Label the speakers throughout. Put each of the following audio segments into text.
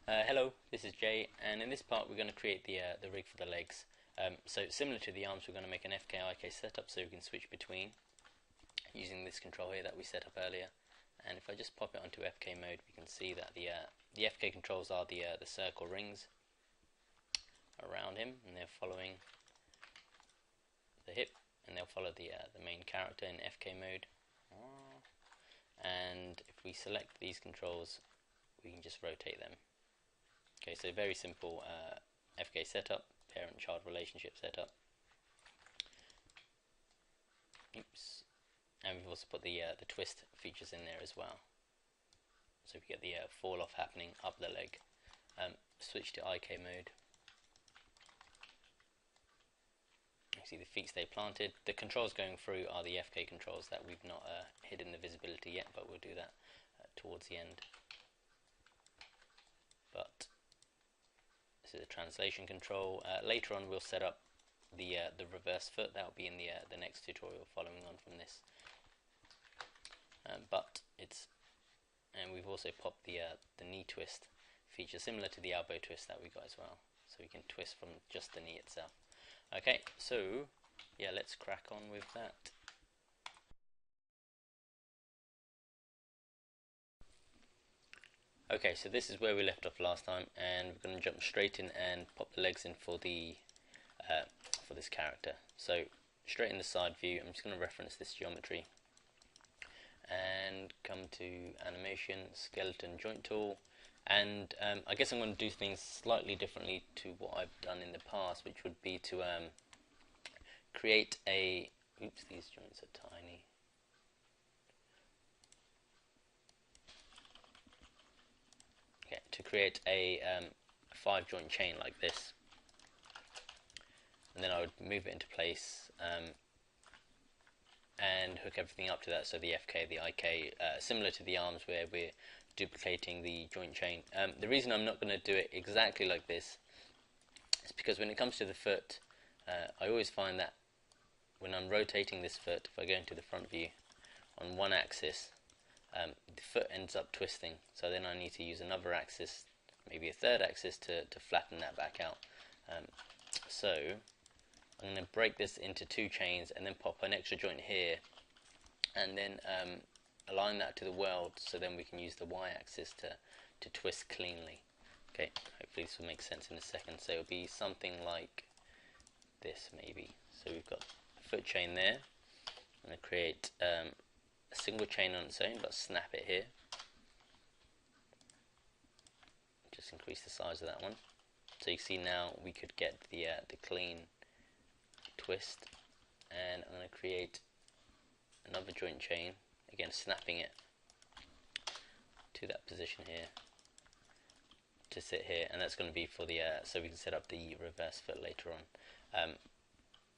Speaker 1: Hello, this is Jay, and in this part we're going to create the rig for the legs. So similar to the arms, we're going to make an FK-IK setup so we can switch between using this control here that we set up earlier. And if I just pop it onto FK mode, we can see that the FK controls are the circle rings around him, and they're following the hip, and they'll follow the main character in FK mode. And if we select these controls, we can just rotate them. Okay, so very simple FK setup, parent-child relationship setup. Oops. And we've also put the twist features in there as well. So we get the fall off happening up the leg. Switch to IK mode. You see the feet stay planted. The controls going through are the FK controls that we've not hidden the visibility yet, but we'll do that towards the end. But this is a translation control. Later on we'll set up the reverse foot. That will be in the next tutorial following on from this. And we've also popped the knee twist feature similar to the elbow twist that we got as well, so we can twist from just the knee itself. Okay, so yeah, let's crack on with that. Okay, so this is where we left off last time, and we're going to jump straight in and pop the legs in for this character. So straight in the side view, I'm just going to reference this geometry and come to animation, skeleton joint tool, and I guess I'm going to do things slightly differently to what I've done in the past, which would be to create a, oops, these joints are tiny. Okay, to create a 5-joint chain like this, and then I would move it into place and hook everything up to that, so the FK, the IK, similar to the arms where we're duplicating the joint chain. The reason I'm not going to do it exactly like this is because when it comes to the foot, I always find that when I'm rotating this foot, if I go into the front view on one axis, the foot ends up twisting, so then I need to use another axis, maybe a third axis, to flatten that back out. So I'm going to break this into 2 chains and then pop an extra joint here, and then align that to the world, so then we can use the y-axis to twist cleanly. Okay, hopefully this will make sense in a second. So it'll be something like this maybe. So we've got a foot chain there. I'm going to create a single chain on its own, but snap it here. Just increase the size of that one. So you see now we could get the clean twist, and I'm going to create another joint chain, again snapping it to that position here to sit here, and that's going to be for the so we can set up the reverse foot later on.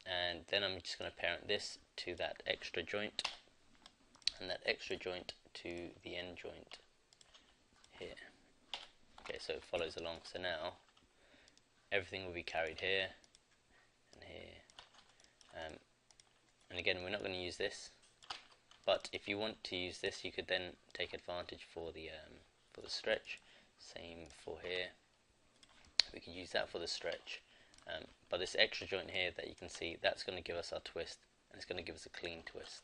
Speaker 1: And then I'm just going to parent this to that extra joint, and that extra joint to the end joint here. Okay, so it follows along. So now everything will be carried here and here. And again, we're not going to use this, but if you want to use this, you could then take advantage for the stretch. Same for here. We could use that for the stretch. But this extra joint here that you can see, that's going to give us our twist, and it's going to give us a clean twist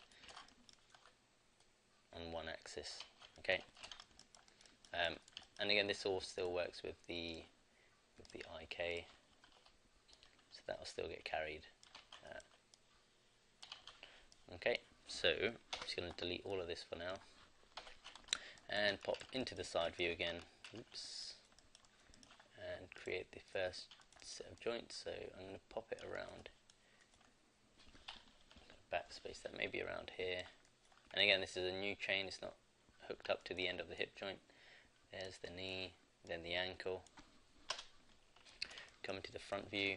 Speaker 1: on one axis. Okay. And again, this all still works with the IK, so that will still get carried. Okay, so I'm just going to delete all of this for now and pop into the side view again. Oops. And create the first set of joints. So I'm going to pop it around, backspace that maybe around here. And again, this is a new chain, it's not hooked up to the end of the hip joint. There's the knee, then the ankle. Come to the front view,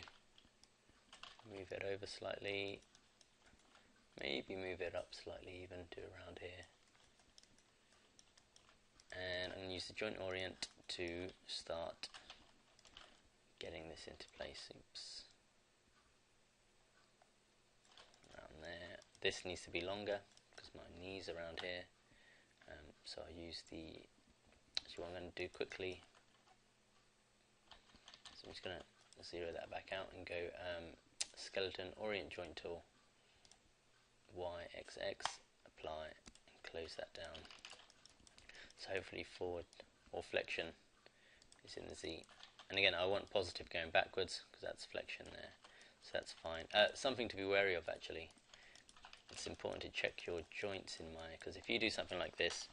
Speaker 1: move it over slightly, maybe move it up slightly even to around here. And I'm going to use the joint orient to start getting this into place. Oops. Around there. This needs to be longer because my knee's around here. So I use the, so what I'm going to do quickly So I'm just going to zero that back out and go skeleton orient joint tool, YXX, apply, and close that down. So hopefully forward or flexion is in the Z. And again, I want positive going backwards because that's flexion there. So that's fine. Something to be wary of actually. It's important to check your joints in Maya, because if you do something like this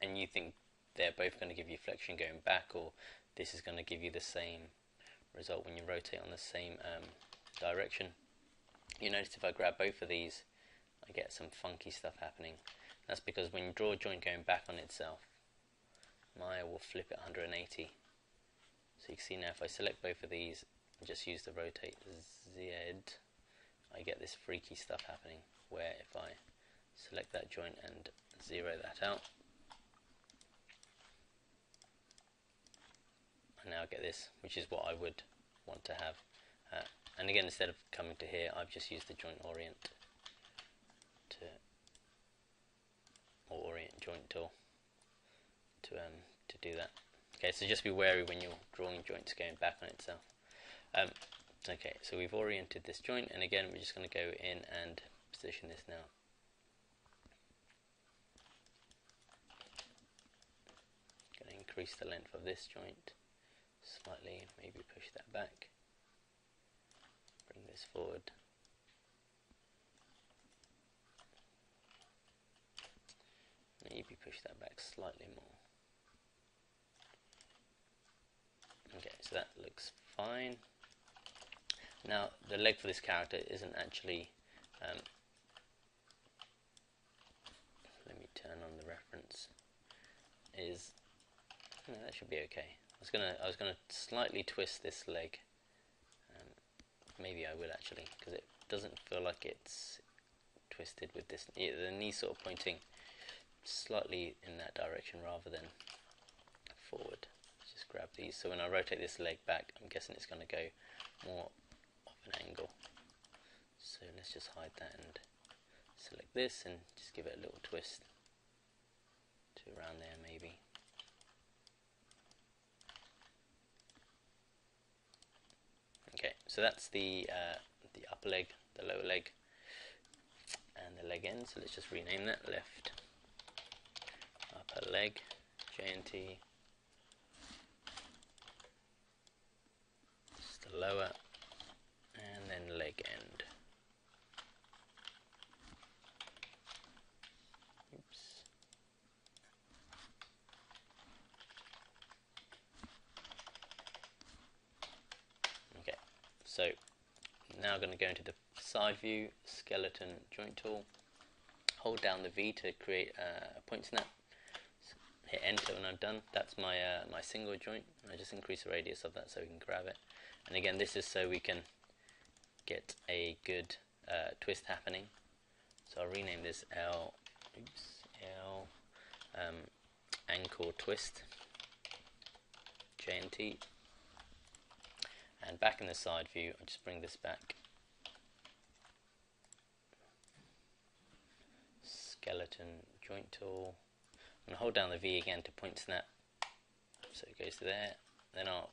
Speaker 1: and you think they're both going to give you flexion going back, or this is going to give you the same result when you rotate on the same direction, you notice if I grab both of these I get some funky stuff happening. That's because when you draw a joint going back on itself, Maya will flip it 180. So you can see now if I select both of these and just use the rotate Z, I get this freaky stuff happening, where if I select that joint and zero that out, I now get this, which is what I would want to have. And again, instead of coming to here, I've just used the joint orient or orient joint tool to do that. Okay, so just be wary when you're drawing joints going back on itself. Okay, so we've oriented this joint, and again we're just going to go in and position this now. Going to increase the length of this joint slightly, maybe push that back, bring this forward, maybe push that back slightly more. Okay, so that looks fine. Now the leg for this character isn't actually, let me turn on the reference, no, that should be okay. I was gonna slightly twist this leg, maybe I will actually, because it doesn't feel like it's twisted with this, the knee sort of pointing slightly in that direction rather than forward. Let's just grab these, so when I rotate this leg back, I'm guessing it's going to go more off an angle. So let's just hide that and select this and just give it a little twist to around there maybe. Okay, so that's the upper leg, the lower leg, and the leg end. So let's just rename that. Left upper leg, JNT. Just the lower, and then leg end. Oops. Okay, so now I'm going to go into the side view, skeleton joint tool, hold down the V to create a point snap, hit enter when I'm done. That's my my single joint. I just increase the radius of that so we can grab it, and again this is so we can get a good twist happening. So I'll rename this L ankle twist, JNT. And back in the side view, I'll just bring this back. Skeleton joint tool. I'm going to hold down the V again to point snap, so it goes to there. Then I'll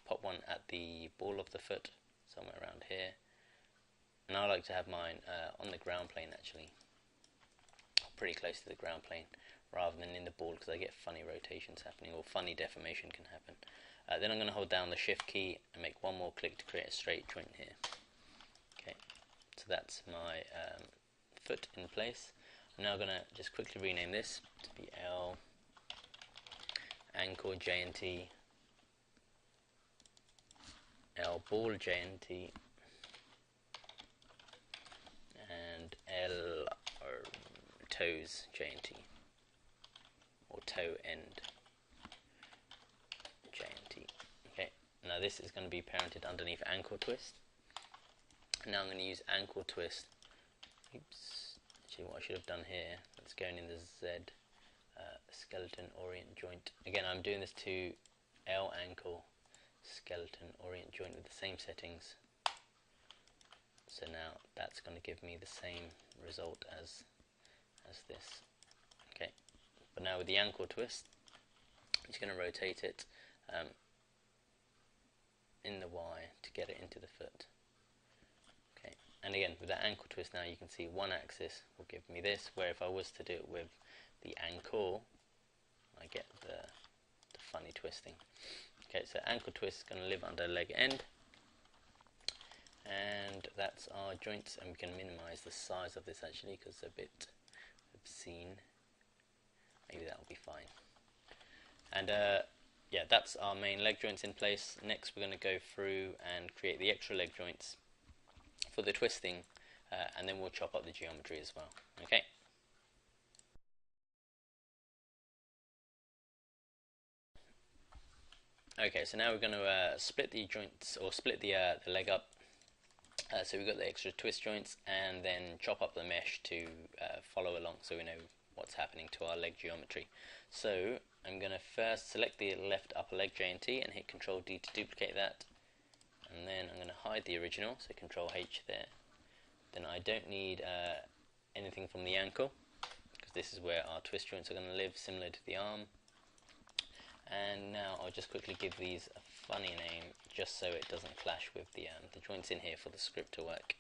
Speaker 1: pop one at the ball of the foot, somewhere around here. And I like to have mine on the ground plane actually, pretty close to the ground plane, rather than in the ball, because I get funny rotations happening, or funny deformation can happen. Then I'm going to hold down the shift key and make one more click to create a straight joint here. Okay, so that's my foot in place. I'm now going to just quickly rename this to be L ankle JNT, L ball JNT, and L toes JNT, or toe end JNT. Okay, now this is going to be parented underneath ankle twist. Now I'm going to use ankle twist. Oops, actually what I should have done here, let's go in the Z skeleton orient joint. Again, I'm doing this to L ankle skeleton orient joint with the same settings. So now that's going to give me the same result as this. Okay, but now with the ankle twist, I'm just going to rotate it in the Y to get it into the foot. Okay, and again with that ankle twist now you can see one axis will give me this, where if I was to do it with the ankle I get the funny twisting. Okay, so ankle twist is going to live under leg end, and that's our joints, and we can minimize the size of this actually because it's a bit obscene. Maybe that'll be fine. And yeah, that's our main leg joints in place. Next we're going to go through and create the extra leg joints for the twisting, and then we'll chop up the geometry as well. Okay. Okay, so now we're going to split the joints, or split the leg up. So we've got the extra twist joints, and then chop up the mesh to follow along, so we know what's happening to our leg geometry. So I'm going to first select the left upper leg J&T and hit Control D to duplicate that, and then I'm going to hide the original, so Control H there. Then I don't need anything from the ankle, because this is where our twist joints are going to live, similar to the arm. And now I'll just quickly give these a funny name, just so it doesn't clash with the joints in here for the script to work.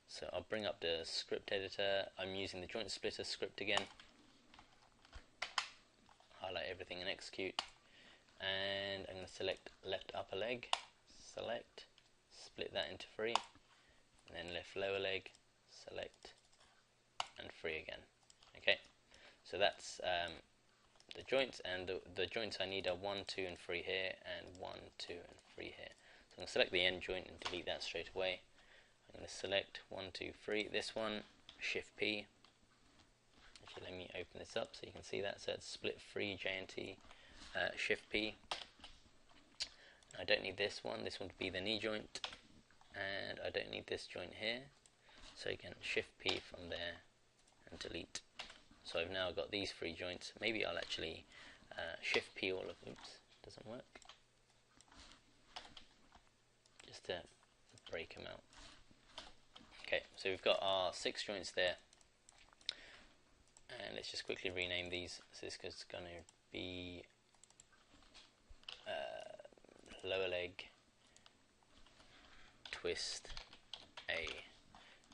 Speaker 1: So I'll bring up the script editor. I'm using the joint splitter script again. Highlight everything and execute. And I'm going to select left upper leg, select, split that into 3, and then left lower leg, select, and 3 again. Okay, so that's the joints, and the joints I need are 1, 2, and 3 here, and 1, 2, and 3 here. So I'm going to select the end joint and delete that straight away. I'm going to select 1, 2, 3, this one, Shift P. Actually, let me open this up so you can see that. So it's split 3 J&T, Shift P. I don't need this one to be the knee joint, and I don't need this joint here. So again, Shift P from there and delete. So I've now got these 3 joints. Maybe I'll actually Shift P all of them. Oops, doesn't work. Just to break them out. Okay, so we've got our 6 joints there. And let's just quickly rename these. So this is going to be lower leg, twist, A,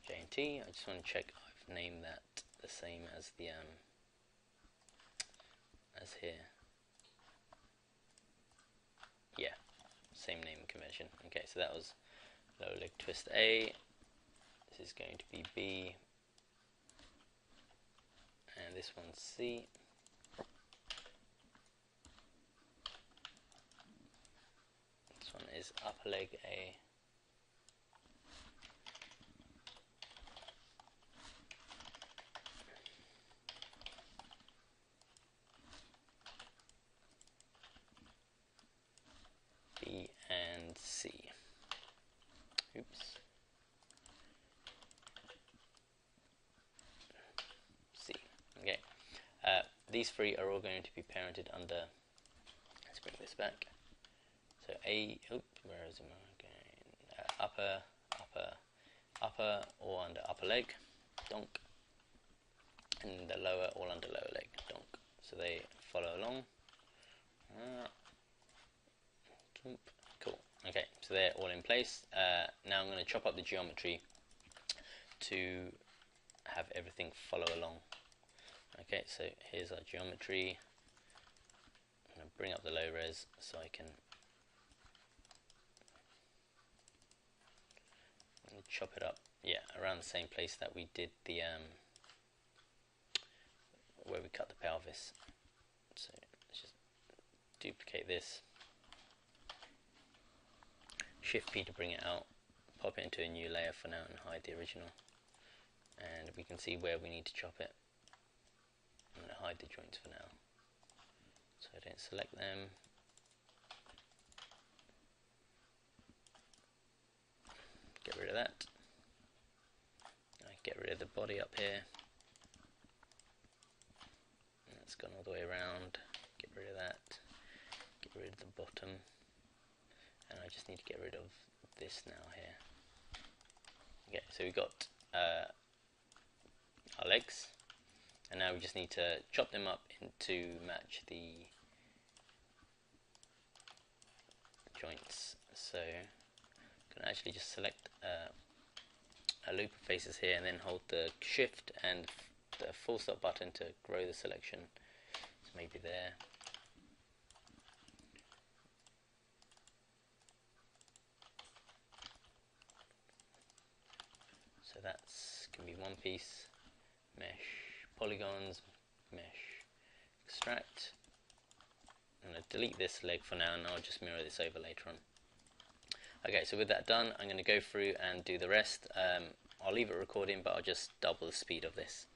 Speaker 1: J&T. I just want to check I've named that the same as the as here. Yeah, same name convention. Okay, so that was lower leg twist A. This is going to be B, and this one's C. This one is upper leg A. B and C. Oops. C. Okay. These 3 are all going to be parented under. Let's bring this back. So A. Oops. Where is it going? Upper, upper, upper, all under upper leg. Donk. And the lower, all under lower leg. Donk. So they follow along. Cool. Okay, so they're all in place. Now I'm going to chop up the geometry to have everything follow along. Okay, so here's our geometry. I'm going to bring up the low res so I can chop it up. Yeah, around the same place that we did the where we cut the pelvis. So let's just duplicate this. Shift P to bring it out, pop it into a new layer for now and hide the original, and we can see where we need to chop it. I'm going to hide the joints for now so I don't select them. Get rid of that. Get rid of the body up here. That's gone all the way around. Get rid of that. Get rid of the bottom. And I just need to get rid of this now here. Okay, so we've got our legs, and now we just need to chop them up to match the joints. So can actually just select a loop of faces here and then hold the shift and the full stop button to grow the selection. So maybe there. So that's can be one piece, mesh, polygons, mesh, extract. I'm going to delete this leg for now and I'll just mirror this over later on. Okay, so with that done, I'm going to go through and do the rest. I'll leave it recording, but I'll just double the speed of this.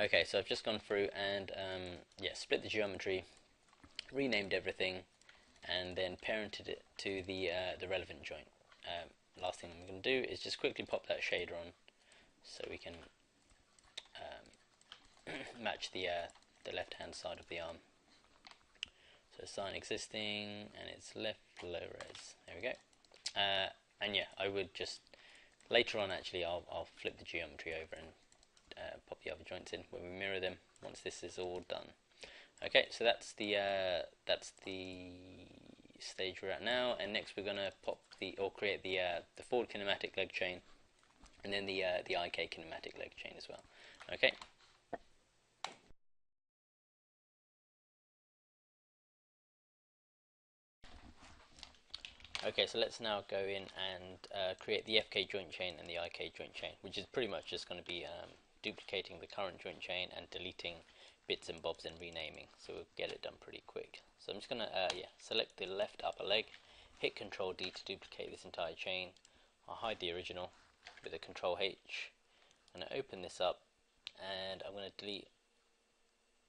Speaker 1: Okay, so I've just gone through and yeah, split the geometry, renamed everything, and then parented it to the relevant joint. Last thing I'm going to do is just quickly pop that shader on, so we can match the left hand side of the arm. So sign existing, and it's left low res. There we go. And yeah, I would just later on actually I'll flip the geometry over and pop the other joints in when we mirror them once this is all done. Okay, so that's the stage we're at now, and next we're gonna create the forward kinematic leg chain, and then the IK kinematic leg chain as well. Okay. Okay, so let's now go in and create the FK joint chain and the IK joint chain, which is pretty much just going to be duplicating the current joint chain and deleting bits and bobs and renaming, so we'll get it done pretty quick. So I'm just going to select the left upper leg, hit Control D to duplicate this entire chain. I'll hide the original with a Control H. I'm going to open this up, and I'm going to delete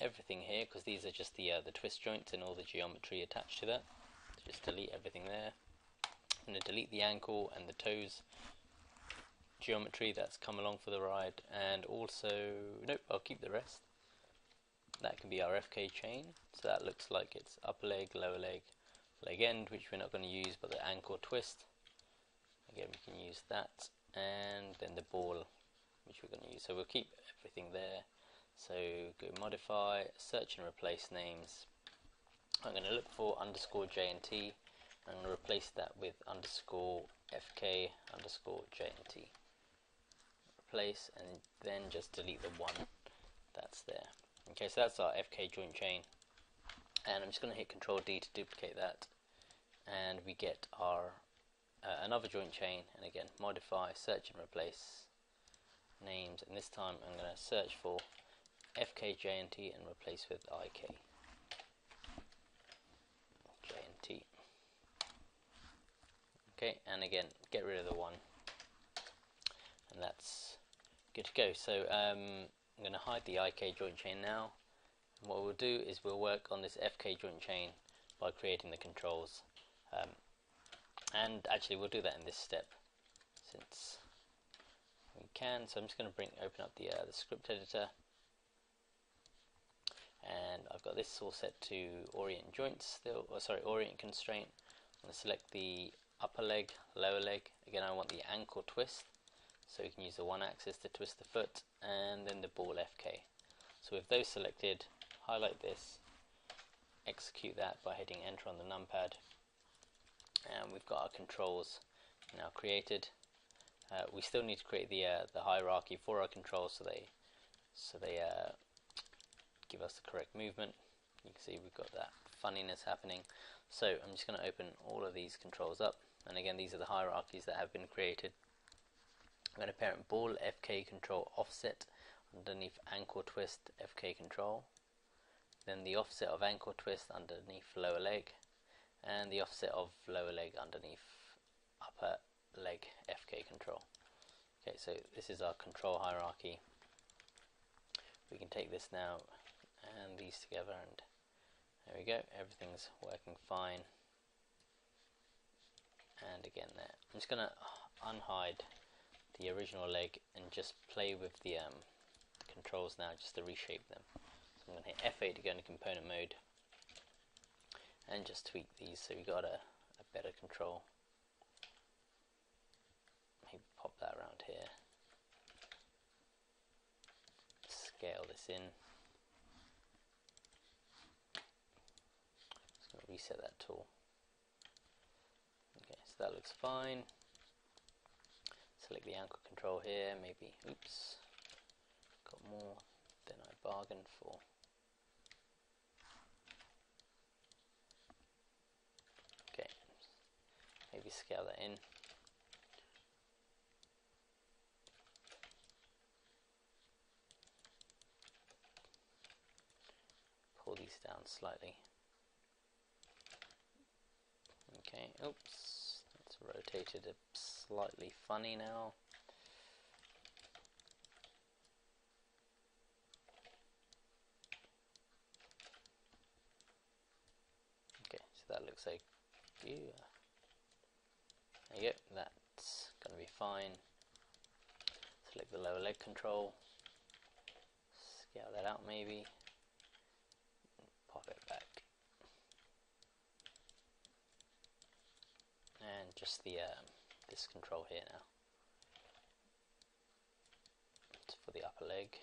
Speaker 1: everything here because these are just the twist joints and all the geometry attached to that. So just delete everything there. I'm going to delete the ankle and the toes geometry that's come along for the ride, and also, nope, I'll keep the rest. That can be our FK chain, so that looks like it's upper leg, lower leg, leg end, which we're not going to use, but the ankle twist, again we can use that, and then the ball, which we're going to use. So we'll keep everything there. So go modify, search and replace names. I'm going to look for underscore J and T. I'm going to replace that with underscore FK underscore J and T. Replace, and then just delete the one that's there. Okay, so that's our FK joint chain, and I'm just going to hit Control D to duplicate that, and we get our another joint chain, and again modify, search and replace names, and this time I'm going to search for FK J and T and replace with IK J and T. Okay, and again get rid of the one, and that's good to go. So I'm going to hide the IK joint chain now, and what we'll do is we'll work on this FK joint chain by creating the controls, and actually we'll do that in this step since we can. So I'm just going to open up the script editor, and I've got this all set to orient joints still, or sorry, orient constraint. I'm going to select the upper leg, lower leg. Again I want the ankle twist, so we can use the one axis to twist the foot, and then the ball FK. So with those selected, highlight this, execute that by hitting enter on the numpad, and we've got our controls now created. We still need to create the hierarchy for our controls so they give us the correct movement. You can see we've got that funniness happening. So I'm just going to open all of these controls up, and again these are the hierarchies that have been created. I'm going to parent ball FK control offset underneath ankle twist FK control, then the offset of ankle twist underneath lower leg, and the offset of lower leg underneath upper leg FK control. Okay, so this is our control hierarchy. We can take this now and these together, and there we go, everything's working fine. And again there, I'm just going to unhide the original leg and just play with the controls now just to reshape them. So I'm going to hit F8 to go into component mode and just tweak these so we got a better control. Maybe pop that around here, scale this in. Just going to reset that tool. Okay, so that looks fine. Select the ankle control here, maybe, oops, got more than I bargained for. Okay, maybe scale that in. Pull these down slightly. Okay, oops, it's rotated a slightly funny now. Okay, so that looks like, there you go, that's going to be fine. Select the lower leg control, scale that out maybe, pop it back, and just the this control here now. It's for the upper leg.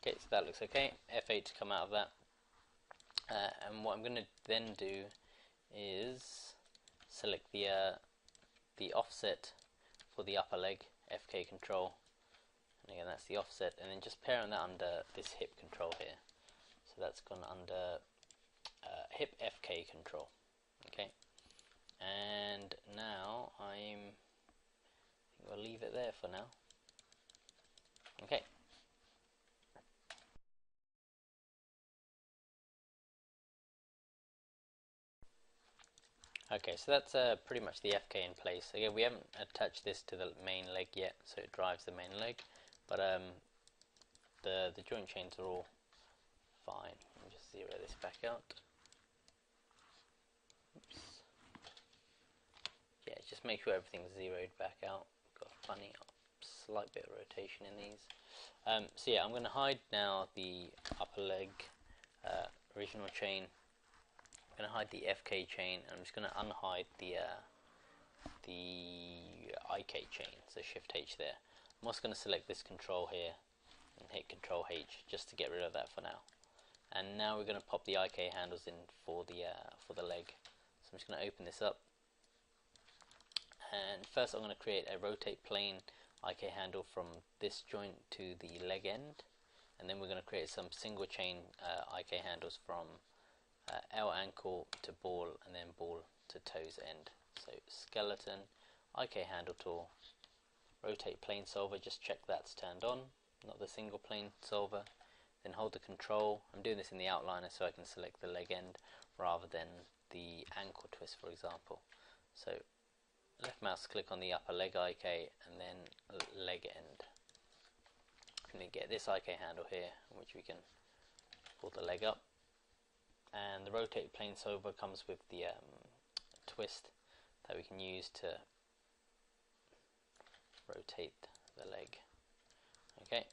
Speaker 1: Okay, so that looks okay. F8 to come out of that. And what I'm going to then do is select the offset for the upper leg, FK control, and again that's the offset, and then just parent that under this hip control here. So that's gone under hip FK control. Okay, and now I think we'll leave it there for now. Okay. Okay, so that's pretty much the FK in place. Again, we haven't attached this to the main leg yet, so it drives the main leg, but the joint chains are all fine. Let me just zero this back out. Oops. Yeah, just make sure everything's zeroed back out. Got a funny slight bit of rotation in these. So yeah, I'm going to hide now the upper leg original chain. I'm going to hide the FK chain, and I'm just going to unhide the IK chain, so Shift H there. I'm also going to select this control here and hit Control H just to get rid of that for now. And now we're going to pop the IK handles in for the leg. So I'm just going to open this up, and first I'm going to create a rotate plane IK handle from this joint to the leg end, and then we're going to create some single chain IK handles from L ankle to ball, and then ball to toes end. So skeleton, IK handle tool, rotate plane solver, just check that's turned on, not the single plane solver. Then hold the control. I'm doing this in the outliner so I can select the leg end rather than the ankle twist, for example. So left mouse click on the upper leg IK and then leg end. And then get this IK handle here, which we can pull the leg up. And the rotate plane solver comes with the twist that we can use to rotate the leg. Okay,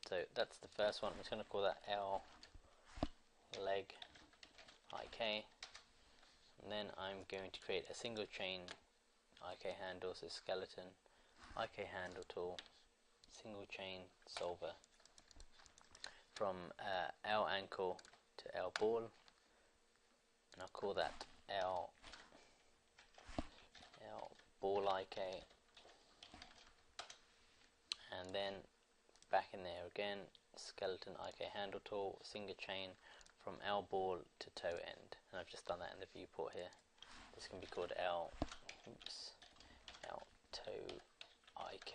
Speaker 1: so that's the first one. I'm just going to call that L leg IK, and then I'm going to create a single chain IK handle, so skeleton, IK handle tool, single chain solver from L ankle to L ball, and I'll call that L ball IK, and then back in there again, skeleton IK handle tool, single chain from L ball to toe end, and I've just done that in the viewport here. This can be called L toe IK.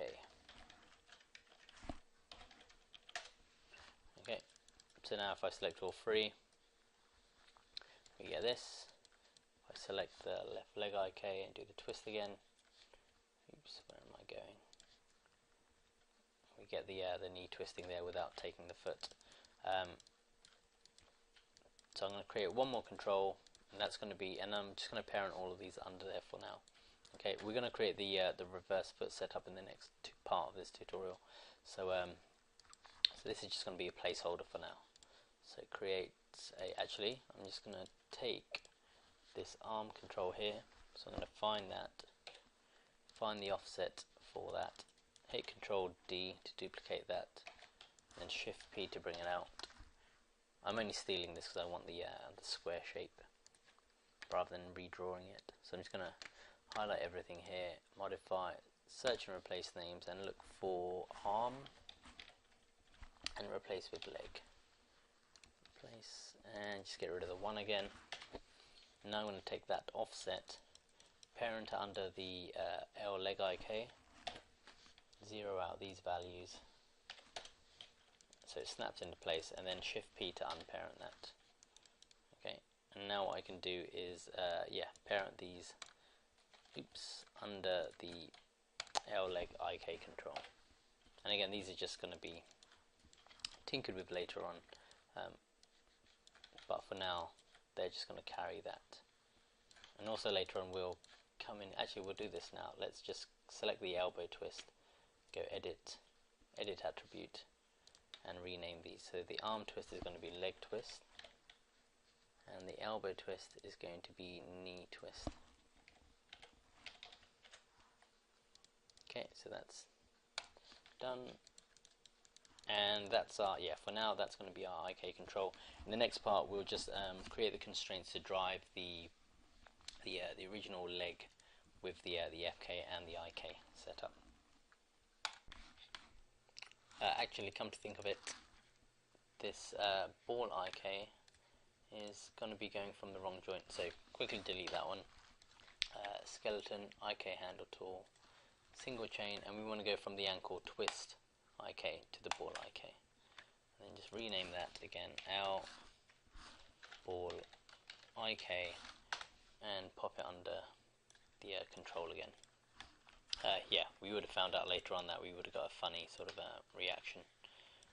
Speaker 1: Okay, so now if I select all three, we get this. If I select the left leg IK and do the twist again, oops, where am I going? We get the knee twisting there without taking the foot. So I'm going to create one more control, and that's going to be, and I'm just going to parent all of these under there for now. Okay, we're going to create the reverse foot setup in the next part of this tutorial. So so this is just going to be a placeholder for now. So create actually, I'm just going to take this arm control here. So I'm going to find the offset for that. Hit Control D to duplicate that, and then Shift P to bring it out. I'm only stealing this because I want the square shape rather than redrawing it. So I'm just going to highlight everything here, modify, search and replace names, and look for arm and replace with leg. Replace and just get rid of the 1 again. Now I'm going to take that offset, parent under the L leg IK, zero out these values so it snaps into place, and then Shift P to unparent that. Okay, and now what I can do is parent these under the L leg IK control, and again these are just going to be tinkered with later on, but for now they're just going to carry that. And also later on we'll come in, actually we'll do this now. Let's just select the elbow twist, go edit attribute, and rename these. So the arm twist is going to be leg twist, and the elbow twist is going to be knee twist. Okay, so that's done, and that's our, for now that's going to be our IK control. In the next part we'll just create the constraints to drive the original leg with the FK and the IK setup. Actually, come to think of it, this ball IK is going to be going from the wrong joint, so quickly delete that one. Skeleton IK handle tool, single chain, and we want to go from the ankle twist IK to the ball IK, and then just rename that again, our ball IK, and pop it under the control again. Yeah, we would have found out later on that we would have got a funny sort of reaction,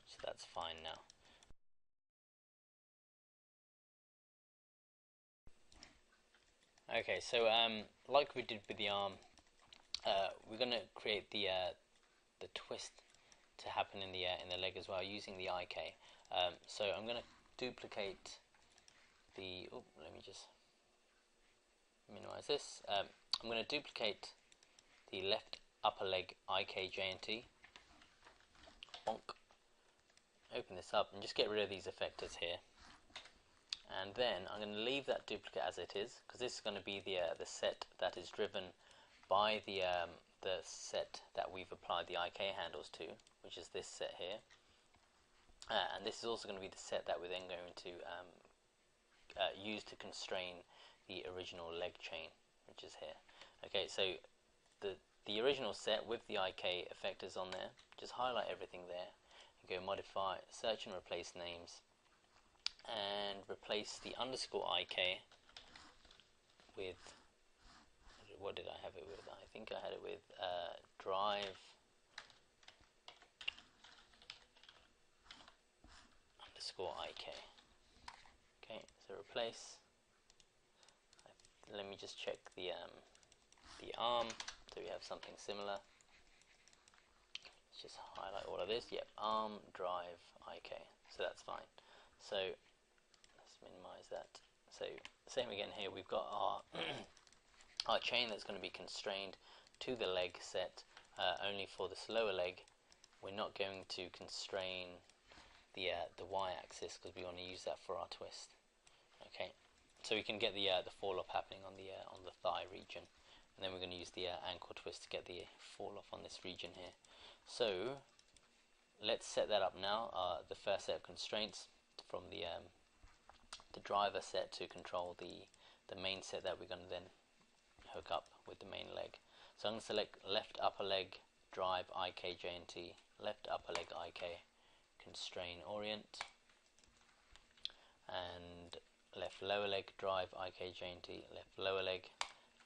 Speaker 1: so that's fine now. Okay, so like we did with the arm, we're going to create the twist to happen in the leg as well using the IK. So I'm going to duplicate the. Oh, let me just minimize this. I'm going to duplicate the left upper leg IK JNT. Bonk. Open this up and just get rid of these effectors here. And then I'm going to leave that duplicate as it is, because this is going to be the set that is driven by the set that we've applied the IK handles to, which is this set here. And this is also going to be the set that we're then going to use to constrain the original leg chain, which is here. Okay, so the original set with the IK effectors on there, just highlight everything there and go modify, search and replace names, and replace the underscore IK with, what did I have it with? I think I had it with drive underscore IK. Okay, so replace. Let me just check the arm, so we have something similar. Let's just highlight all of this. Yep, arm drive IK. So that's fine. So let's minimize that. So same again here. We've got our our chain that's going to be constrained to the leg set only for this lower leg. We're not going to constrain the y-axis because we want to use that for our twist. Okay, so we can get the fall off happening on the thigh region, and then we're going to use the ankle twist to get the fall off on this region here. So let's set that up now. The first set of constraints from the driver set to control the main set that we're going to then hook up with the main leg. So I'm going to select left upper leg drive IK JNT, left upper leg IK constrain orient, and left lower leg drive IK JNT, left lower leg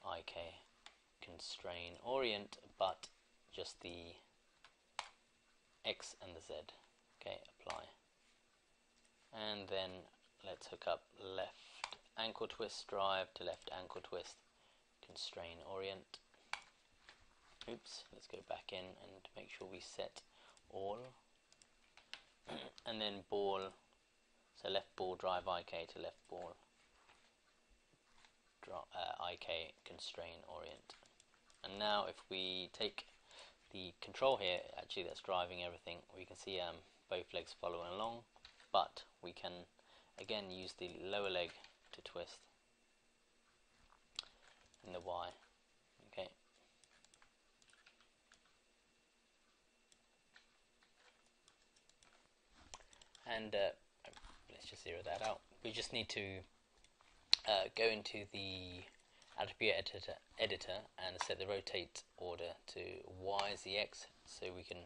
Speaker 1: IK constrain orient, but just the X and the Z. Okay, apply. And then let's hook up left ankle twist drive to left ankle twist constrain orient. Oops, let's go back in and make sure we set all. And then ball, so left ball drive IK to left ball IK constrain orient. And now if we take the control here, actually that's driving everything, we can see both legs following along, but we can again use the lower leg to twist and the Y. Okay. And let's just zero that out. We just need to go into the attribute editor and set the rotate order to Y as the X, so we can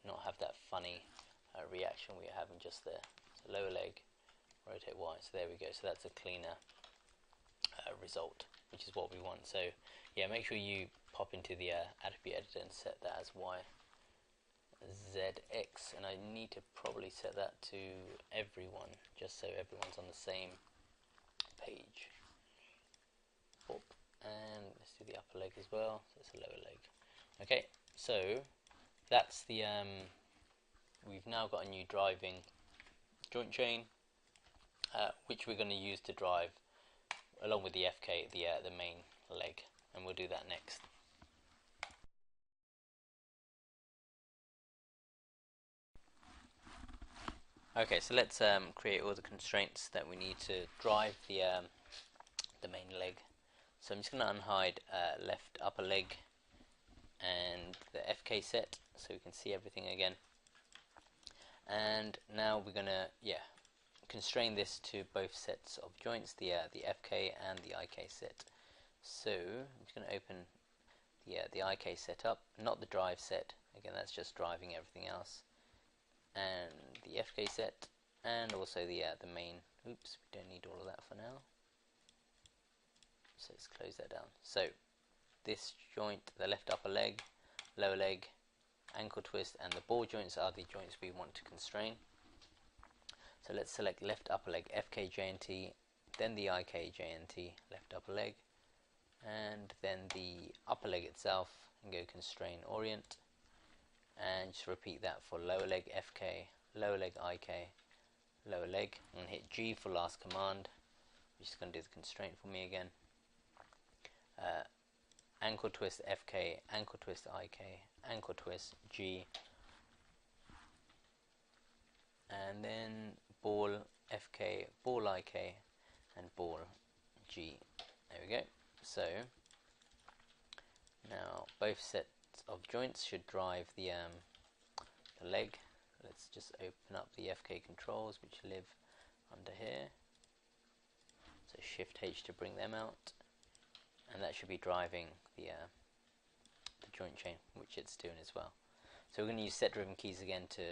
Speaker 1: not have that funny reaction we were having just there. So lower leg, rotate Y. So there we go. So that's a cleaner result, which is what we want. So yeah, make sure you pop into the attribute editor and set that as Y ZX, and I need to probably set that to everyone, just so everyone's on the same page. Boop. And let's do the upper leg as well, so it's a lower leg. Okay, so that's the we've now got a new driving joint chain, which we're going to use to drive along with the FK the main leg, and we'll do that next. Okay, so let's create all the constraints that we need to drive the main leg. So I'm just going to unhide left upper leg and the FK set so we can see everything again. And now we're gonna constrain this to both sets of joints, the FK and the IK set. So I'm just going to open the IK set up, not the drive set. Again, that's just driving everything else. And the FK set, and also the main. Oops, we don't need all of that for now. So let's close that down. So this joint, the left upper leg, lower leg, ankle twist, and the ball joints are the joints we want to constrain. So let's select left upper leg FK JNT, then the IK JNT, left upper leg, and then the upper leg itself, and go constrain orient, and just repeat that for lower leg FK, lower leg IK, lower leg, and hit G for last command, which is going to do the constraint for me again. Ankle twist FK, ankle twist IK, ankle twist G, and then ball FK, ball IK, and ball G. There we go. So now both sets of joints should drive the leg. Let's just open up the FK controls, which live under here. So Shift H to bring them out, and that should be driving the joint chain, which it's doing as well. So we're going to use set driven keys again to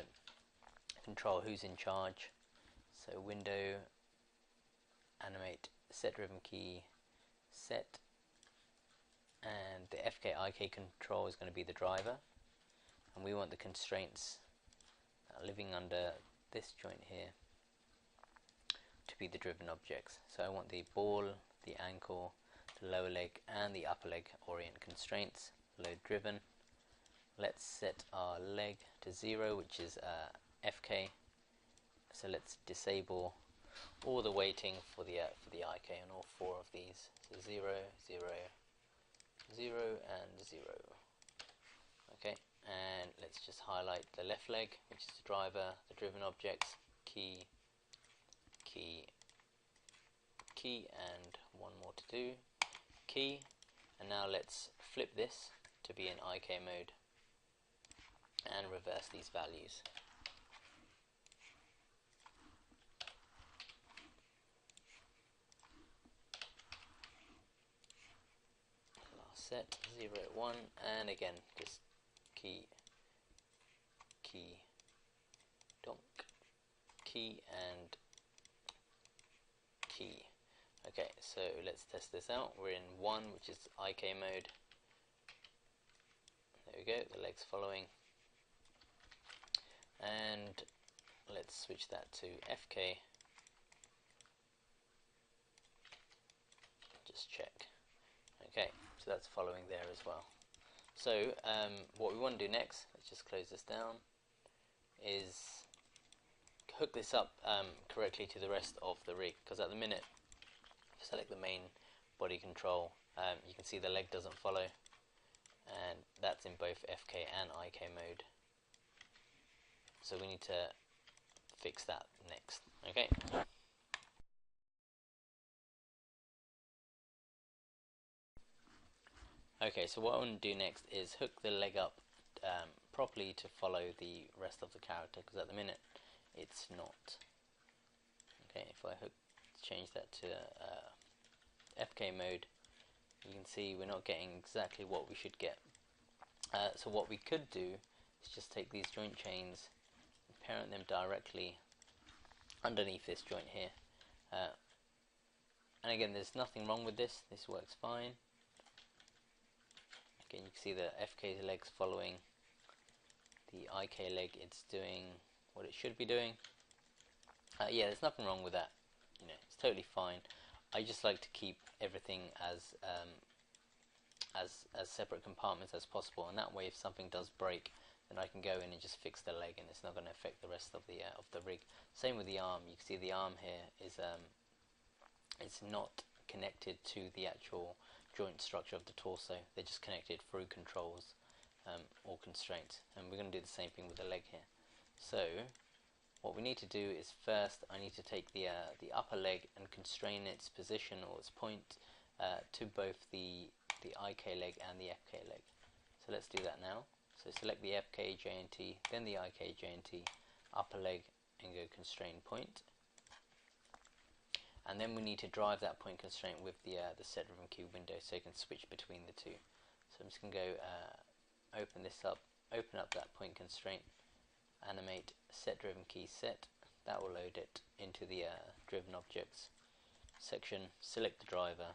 Speaker 1: control who's in charge. So window, animate, set driven key, set, and the FK IK control is going to be the driver, and we want the constraints that are living under this joint here to be the driven objects. So I want the ball, the ankle, the lower leg, and the upper leg orient constraints, load driven. Let's set our leg to 0, which is FK. So let's disable all the weighting for the IK on all 4 of these. So 0, 0, 0, and 0. Okay, and let's just highlight the left leg, which is the driver, the driven objects, key, key, key, and one more to do, key. And now let's flip this to be in IK mode and reverse these values. Last set 0, 1, and again just key, key, donk, key, and key. Okay, so let's test this out. We're in 1, which is IK mode. There we go, the leg's following. And let's switch that to FK. Just check. Okay, so that's following there as well. So what we want to do next, let's just close this down, is hook this up correctly to the rest of the rig, because at the minute, if I select the main body control, you can see the leg doesn't follow, and that's in both FK and IK mode. So we need to fix that next. Okay. Okay, so what I want to do next is hook the leg up properly to follow the rest of the character, because at the minute it's not. Okay, if I change that to FK mode, you can see we're not getting exactly what we should get. So what we could do is just take these joint chains and parent them directly underneath this joint here. And again, there's nothing wrong with this. This works fine. Again, you can see the FK leg's following the IK leg. It's doing what it should be doing. Yeah, there's nothing wrong with that. You know, it's totally fine. I just like to keep everything as separate compartments as possible, and that way, if something does break, then I can go in and just fix the leg, and it's not going to affect the rest of the rig. Same with the arm. You can see the arm here is it's not connected to the actual joint structure of the torso. They're just connected through controls or constraints, and we're going to do the same thing with the leg here. So what we need to do is first I need to take the upper leg and constrain its position or its point to both the IK leg and the FK leg. So let's do that now. So select the FK JNT, then the IK JNT, upper leg and go constrain point. And then we need to drive that point constraint with the set driven key window so you can switch between the two. So I'm just going to go open this up, open up that point constraint, animate set driven key set. That will load it into the driven objects section. Select the driver,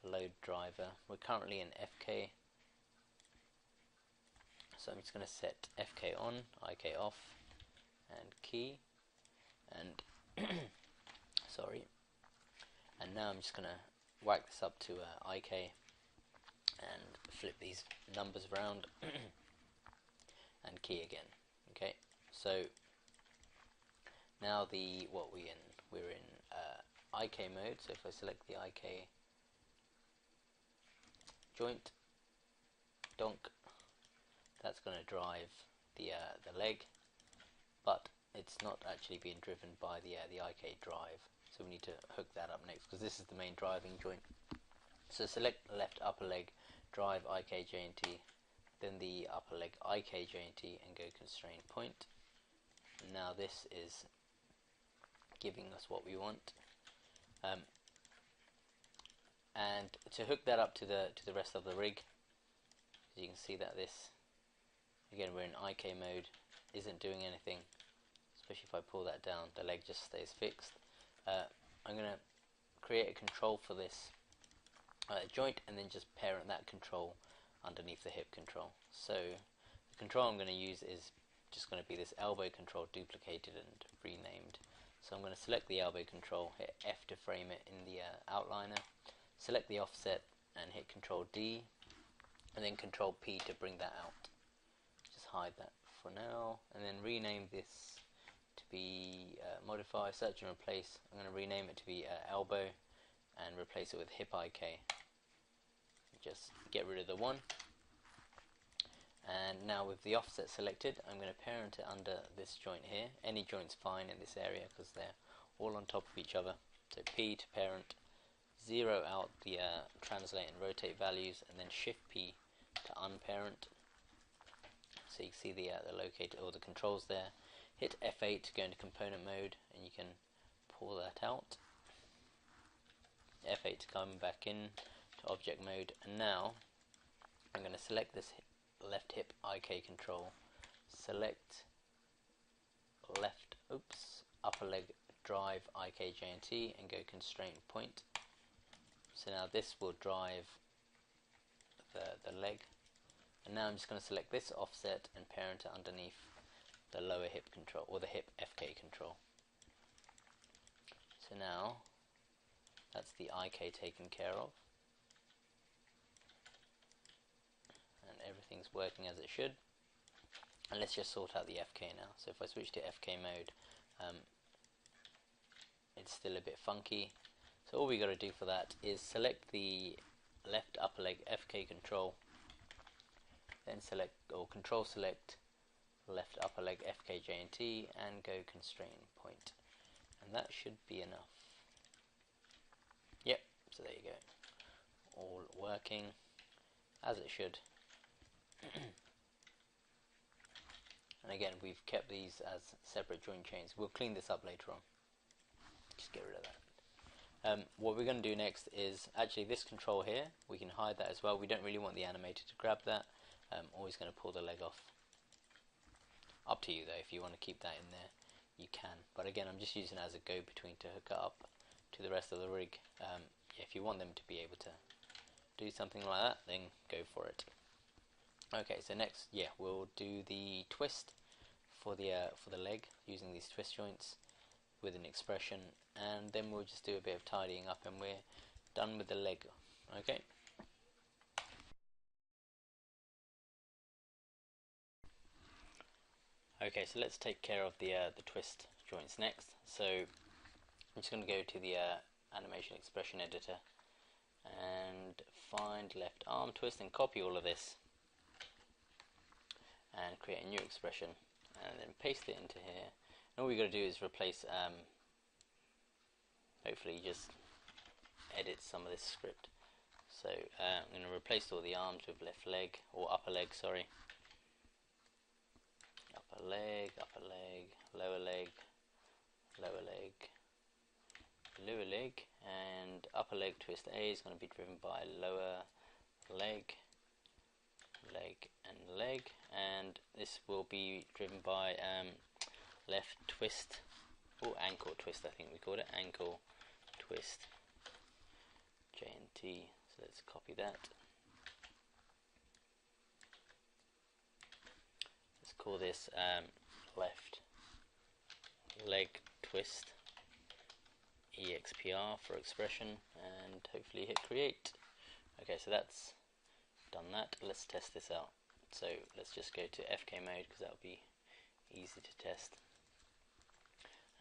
Speaker 1: load driver. We're currently in FK, so I'm just going to set FK on, IK off, and key, and sorry. And now I'm just going to whack this up to IK and flip these numbers around and key again. Okay, so now we're in IK mode. So if I select the IK joint, donk, that's going to drive the leg, but it's not actually being driven by the IK drive. So we need to hook that up next because this is the main driving joint. So select left upper leg, drive IK JNT, then the upper leg IK JNT, and go constrain point. And now this is giving us what we want. And to hook that up to the rest of the rig, you can see that this, again, we're in IK mode, isn't doing anything. Especially if I pull that down, the leg just stays fixed. I'm going to create a control for this joint and then just parent that control underneath the hip control. So the control I'm going to use is just going to be this elbow control duplicated and renamed. So I'm going to select the elbow control, hit F to frame it in the outliner, select the offset and hit Control D, and then Control P to bring that out. Just hide that for now, and then rename this to be modify, search and replace. I'm going to rename it to be elbow and replace it with hip IK. Just get rid of the 1. And now with the offset selected, I'm going to parent it under this joint here. Any joint's fine in this area because they're all on top of each other. So P to parent, 0 out the translate and rotate values, and then Shift P to unparent. So you can see the locator or the controls there. Hit F8 to go into component mode, and you can pull that out. F8 to come back in to object mode, and now I'm going to select this left hip IK control, select left upper leg drive IK JNT, and go constraint point. So now this will drive the leg, and now I'm just going to select this offset and parent it underneath the lower hip control, or the hip FK control. So now that's the IK taken care of, and everything's working as it should. And let's just sort out the FK now. So if I switch to FK mode, it's still a bit funky. So all we got to do for that is select the left upper leg FK control, then select or control select left upper leg FK JNT and go constrain point, and that should be enough. Yep, so there you go, all working as it should. And again, we've kept these as separate joint chains. We'll clean this up later on. Just get rid of that. What we're going to do next is actually this control here, we can hide that as well. We don't really want the animator to grab that. Always going to pull the leg off. Up to you though, if you want to keep that in there, you can. But again, I'm just using it as a go-between to hook it up to the rest of the rig. If you want them to be able to do something like that, then go for it. Okay, so next, we'll do the twist for the leg using these twist joints with an expression, and then we'll just do a bit of tidying up and we're done with the leg. Okay. Okay, so let's take care of the twist joints next. So I'm just going to go to the animation expression editor and find left arm twist and copy all of this and create a new expression and then paste it into here. And all we got to do is replace, hopefully just edit some of this script. So I'm going to replace all the arms with left leg, or upper leg, sorry. Upper leg, lower leg, lower leg, lower leg, and upper leg twist A is going to be driven by lower leg, leg and leg, and this will be driven by left twist, or ankle twist I think we called it, ankle twist, J and T. So let's copy that. Let's call this left leg twist, EXPR for expression, and hopefully hit create. Okay, so that's done that. Let's test this out. So let's just go to FK mode because that will be easy to test.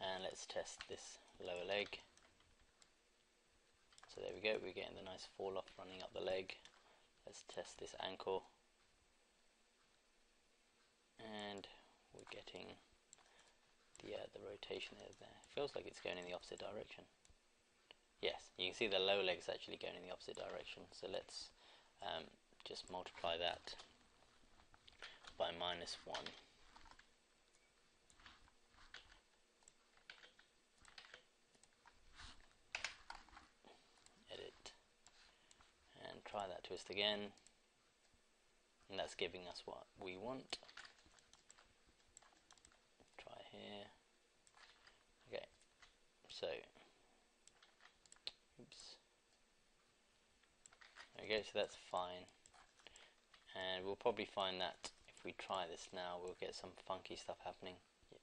Speaker 1: And let's test this lower leg. So there we go, we're getting the nice fall off running up the leg. Let's test this ankle. And we're getting the rotation there. Feels like it's going in the opposite direction. Yes, you can see the lower leg is actually going in the opposite direction. So let's just multiply that by -1. Edit. And try that twist again. And that's giving us what we want. Try here. Okay, so oops. Okay, so that's fine. And we'll probably find that if we try this now, we'll get some funky stuff happening. Yep.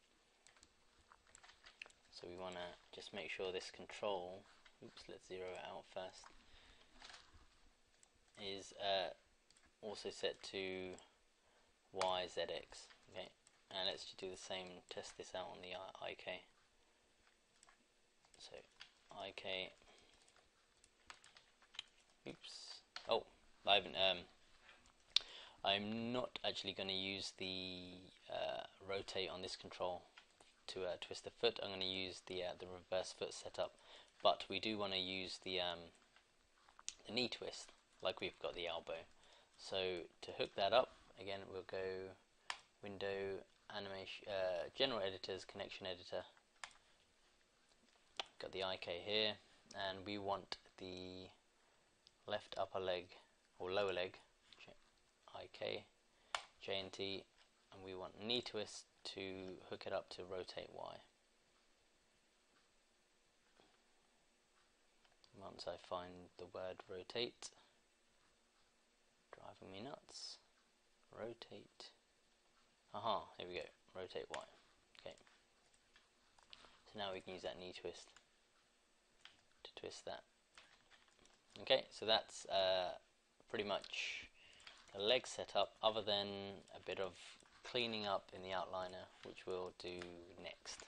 Speaker 1: So we want to just make sure this control, oops, let's zero it out first, is also set to YZX. Okay, and let's just do the same, test this out on the IK. So IK, oops, oh, I'm not actually going to use the rotate on this control to twist the foot. I'm going to use the reverse foot setup, but we do want to use the knee twist like we've got the elbow. So to hook that up, again we'll go Window, Animation, General Editors, Connection Editor. Got the IK here, and we want the left upper leg or lower leg, IK, J and T, and we want knee twist to hook it up to rotate Y. Once I find the word rotate, driving me nuts, rotate, aha, here we go, rotate Y. Okay, so now we can use that knee twist to twist that. Okay, so that's pretty much the leg setup, other than a bit of cleaning up in the outliner, which we'll do next.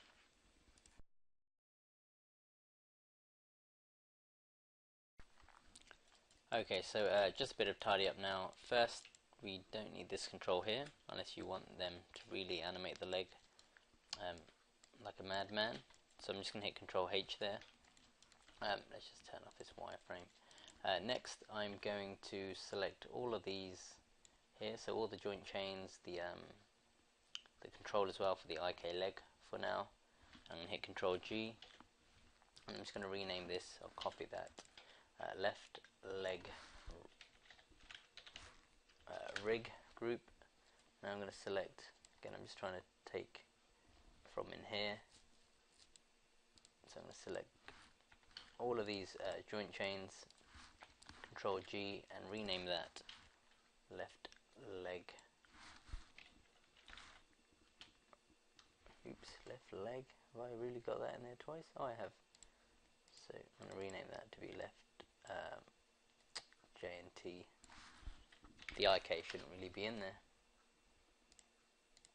Speaker 1: Okay, so just a bit of tidy up now. First, we don't need this control here, unless you want them to really animate the leg like a madman. So I'm just going to hit Control H there. Let's just turn off this wireframe. Next, I'm going to select all of these here, so all the joint chains, the control as well for the IK leg for now. I'm going to hit Control G, and I'm just going to rename this, I'll copy that, left leg rig group. Now I'm going to select, again I'm just trying to take from in here, so I'm going to select all of these joint chains, Control G, and rename that left leg, oops, left leg, have I really got that in there twice? Oh, I have. So I'm going to rename that to be left J and T. The IK shouldn't really be in there.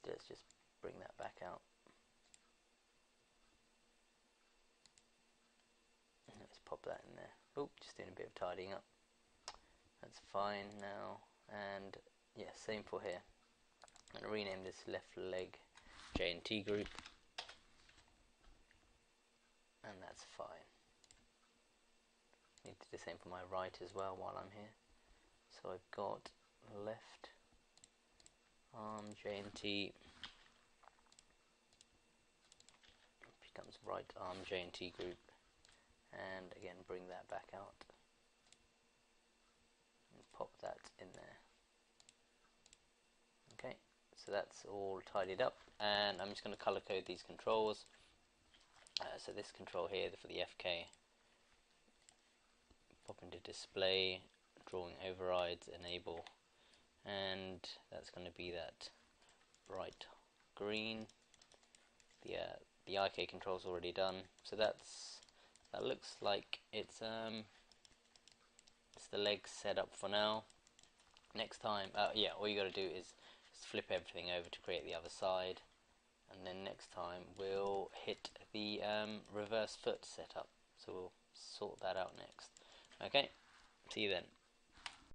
Speaker 1: Let's just bring that back out. Let's pop that in there. Oh, just doing a bit of tidying up. That's fine now. And yeah, same for here. I'm going to rename this left leg J and T group. And that's fine. Need to do the same for my right as well while I'm here. So I've got left arm J and T, becomes right arm J&T group, and again bring that back out and pop that in there. Okay, so that's all tidied up, and I'm just going to color code these controls. So this control here for the FK, pop into display, drawing overrides, enable, and that's going to be that bright green. The IK control is already done, so that looks like it's the legs set up for now. Next time, yeah, all you got to do is flip everything over to create the other side, and then next time we'll hit the reverse foot setup. So we'll sort that out next. Okay, see you then.